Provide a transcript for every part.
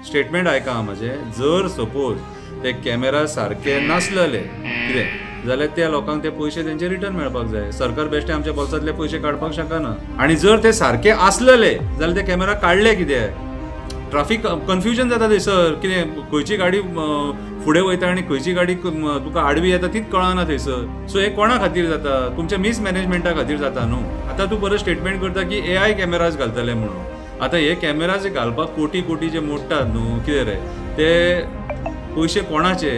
Statement ऐका म्हजें, जर सपोज ते कॅमेरा सारके नासलेले कितें जाल्यार त्या लोकांक ते पयशे तेंचे रिटर्न मेळपाक जाय। सरकार बेश्टे आमच्या बोल्सांतले पयशे काडपाक शकना। आणि जर ते सारके आसलेले जाल्यार ते कॅमेरा काडले कित्याक? ट्राफिक कन्फ्युजन जाता थंयसर, कितें खंयची गाडी फुडें वयता आनी खंयची गाडी तुका आडवी येता तीच कळना थंयसर। सो हे कोणा खातीर जाता? तुमच्या मिसमॅनेजमेंटा खातीर जाता न्हू। आतां तूं परत स्टेटमेंट करता की AI कॅमेराज घालतले म्हणून। आतां हे कॅमेराज घालपाक कोटी कोटी जे मोडटात न्हू, कितें रे ते पयशे कोणाचे?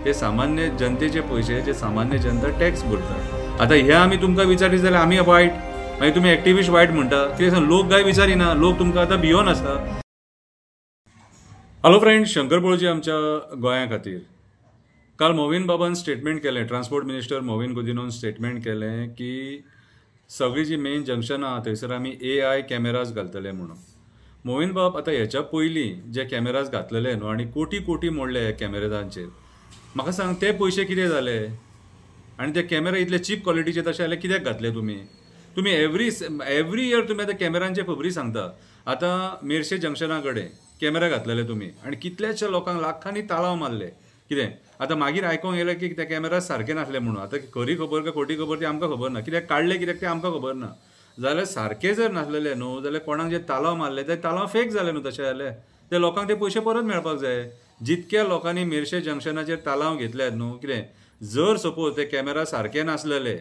ते सामान्य जनतेचे पयशे, जे सामान्य जनता टॅक्स भरता। आतां हे आमी तुमकां विचारीत जाल्यार आमी वायट, मागीर तुमी एक्टिविस्ट वायट म्हणटा। कित्याक लोक काय विचारिना, लोक तुमकां आतां भियोन आसा। हॅलो फ्रेंड्स, शंकर पळोवची आमच्या गोंया खातीर काल मोविन बाबान स्टेटमेंट केलें, ट्रान्सपोर्ट मिनिस्टर मोविन गुदिनोन स्टेटमेंट केलें की सगळीं जी मेन जंक्शनां आहा थंयसर आमी AI कॅमेराज घालतले म्हणून। मोविन बाब आतां हेच्या पयलीं जे कॅमेराज घातलेले न्हू आनी कोटी कोटी मोडले ह्या कॅमेराजांचेर, म्हाका सांग ते पयशे कितें जाले? आनी ते कॅमेरा इतले चीप क्वॉलिटीचे तशे जाल्यार कित्याक घातले तुमी एवरी इयर तुमी आतां कॅमेरांचे खबरी सांगता। आतां मेर्शे जंक्शना कडेन कॅमेरा घातलेले तुमी आनी कितल्याशा लोकांक लाखांनी ताळाव मारले। कितें आतां मागीर आयकूंक येलें की ते कॅमेरा सारके नासले म्हणून। आतां खरी खबर काय खोटी खबर ती आमकां खबर ना, कित्याक काडले कित्याक ते आमकां खबर ना। जाल्यार सारके जर नासलेले न्हू जाल्यार कोणाक जे ताळाव मारले ते ताळाव फेक जाले न्हू, तशें जाल्यार ते लोकांक ते पयशे परत मेळपाक जाय। जितक्या लोकांनी मेर्शे जंक्शनाचेर ताळाव घेतल्यात न्हू, कितें जर सपोज ते कॅमेरा सारके नासलेले,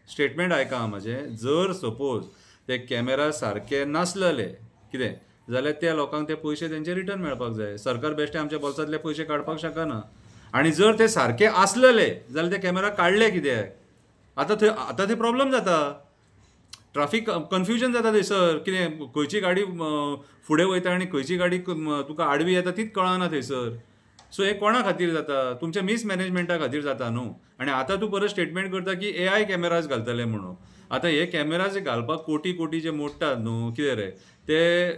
स्टेटमेंट ऐका म्हजें, जर सपोज ते कॅमेरा सारके नासलेले कितें जाल्यार त्या लोकांक ते पयशे तेंचे रिटर्न मेळपाक जाय। सरकार बेश्टे आमच्या बोल्सांतले पयशे काडपाक शकना। आणि जर ते सारके आसलेले जाल्यार ते कॅमेरा काडले कित्याक? आतां थंय प्रॉब्लेम जाता, ट्राफिक कन्फ्युजन जाता थंयसर, कितें खंयची गाडी फुडें वयता आनी खंयची गाडी तुका आडवी येता तीच कळना थंयसर। सो हे कोणा खातीर जाता? तुमच्या मिसमॅनेजमेंटा खातीर जाता न्हू। आनी आतां तूं परत स्टेटमेंट करता की AI कॅमेराज घालतले म्हणून। आतां हे कॅमेराज घालपाक कोटी कोटी जे मोडटात न्हू, कितें रे ते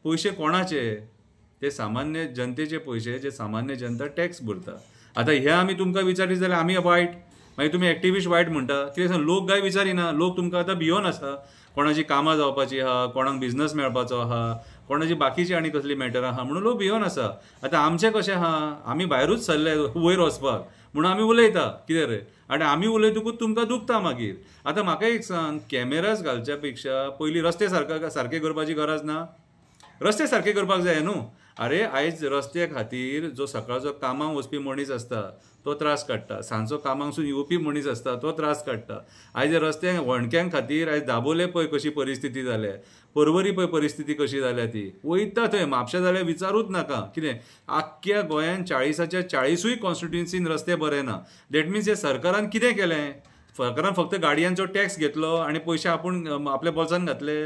पयशे कोणाचे? ते सामान्य जनतेचे पयशे, जे सामान्य जनता टॅक्स भरता। आतां हे आमी तुमकां विचारीत जाल्यार आमी वायट, मागीर तुमी एक्टिविस्ट वायट म्हणटा। कित्याक लोक काय विचारिना, लोक तुमकां आतां भियोन आसा। कोणाची कामां जावपाची आहा, कोणाक बिझनस मेळपाचो आहा, कोणाची बाकीची आनी कसली मॅटर आहा म्हणून लोक भियोन आसा। आतां आमचें कशें आहा, आमी भायरूच सरले वयर वचपाक म्हणून आमी उलयता, कितें रे, आनी आमी उलयतकूच तुमकां दुखता मागीर। आतां म्हाका एक सांग, कॅमेराज घालच्या पेक्षा पयलीं रस्ते सारके करपाची गरज ना? रस्ते सारके करपाक जाय न्हू। अरे आयज रस्त्या खातीर जो सकाळचो कामाक वचपी मनीस आसता तो त्रास काडटा, सांजचो कामाकसून येवपी मनीस आसता तो त्रास काडटा। आयज रस्त्यांक वणक्यांक खातीर आयज दाबोले पळय कशी परिस्थिती जाल्या, परवरी पळय परिस्थिती कशी जाल्या, ती वयता थंय म्हापशा जाल्यार विचारूच नाका। कितें आख्ख्या गोंयान 40च्या 40 कॉन्स्टिट्युएन्सीन रस्ते बरे ना। दॅट मिन्स हे सरकारान कितें केलें? सरकारान फक्त गाडयांचो टॅक्स घेतलो आनी पयशे आपूण आपल्या बोल्सान घातले।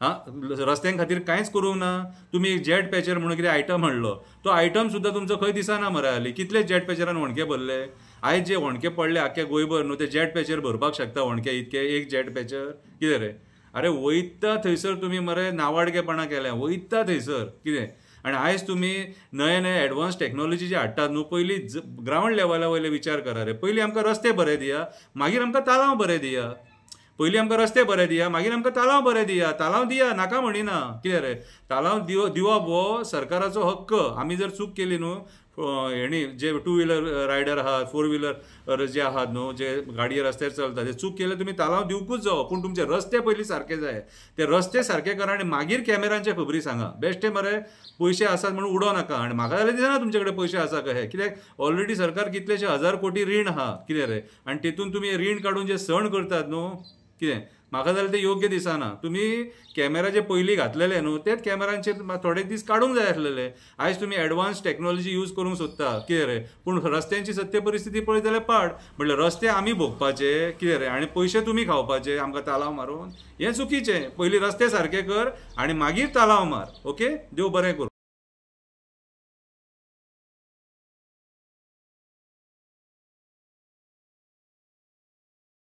रस्त्यां खातीर कांयच करूंक ना। तुमी जेट पॅचर म्हणून कितें आयटम हाडलो, तो आयटम सुद्दां तुमचो खंय दिसना मरे हालीं। कितले जेट पॅचरान वणके भरले? आयज जे वणके पडले आख्ख्या गोंयभर न्हू, ते जेट पॅचर भरपाक शकता वणके इतके एक जेट पॅचर? कितें रे, अरे वयता थंयसर तुमी मरे नावाडकेपणां केल्या, वयता थंयसर कितें। आनी आयज तुमी नये एडवान्स टॅक्नॉलॉजी जे हाडटात न्हू, पयलीं ग्रावंड लेवला वयले विचार करा रे। पयलीं आमकां रस्ते बरे दिया, मागीर आमकां ताळाव बरे दिया। पयलीं आमकां रस्ते बरे दिया, मागीर आमकां ताळाव बरे दिया। ताळाव दिया नाका म्हणिना, कितें रे, ताळाव दिवप हो सरकाराचो हक्क। आमी जर चूक केली न्हू, हेणी जे 2 व्हिलर रायडर आहात, 4 व्हिलर जे आहात न्हू, जे गाडये रस्त्यार चलता, ते चूक केले तुमी ताळाव दिवकूच जावो। पूण तुमचे रस्ते पयलीं सारके जाय। ते रस्ते सारके करा आनी मागीर कॅमेरांचे खबरी सांगा। बेश्टे मरे पयशे आसात म्हणून उडो नाका। आनी म्हाका जाल्यार दिसना तुमचे कडेन पयशे आसा कहे, कित्याक ऑलरेडी सरकार कितलेशे 1000 कोटी रीण आहा, कितें रे, आनी तेतून तुमी रीण काडून जे सण करतात न्हू, कितें म्हाका जाल्यार ते योग्य दिसना। तुमी कॅमेरा जे पयलीं घातलेले न्हू, तेच कॅमेरांचेर थोडे दीस काडूंक जाय आसलेले। आयज तुमी एडवान्स टॅक्नॉलॉजी यूज करूंक सोदता, कितें रे, पूण रस्त्यांची सत्य परिस्थिती पळयत जाल्यार पाड। म्हणल्यार रस्ते आमी भोगपाचे, कितें रे, आनी पयशे तुमी खावपाचे आमकां ताळाव मारून, हें चुकीचें। पयलीं रस्ते सारके कर आनी मागीर ताळाव मार। ओके, देव बरें करूं।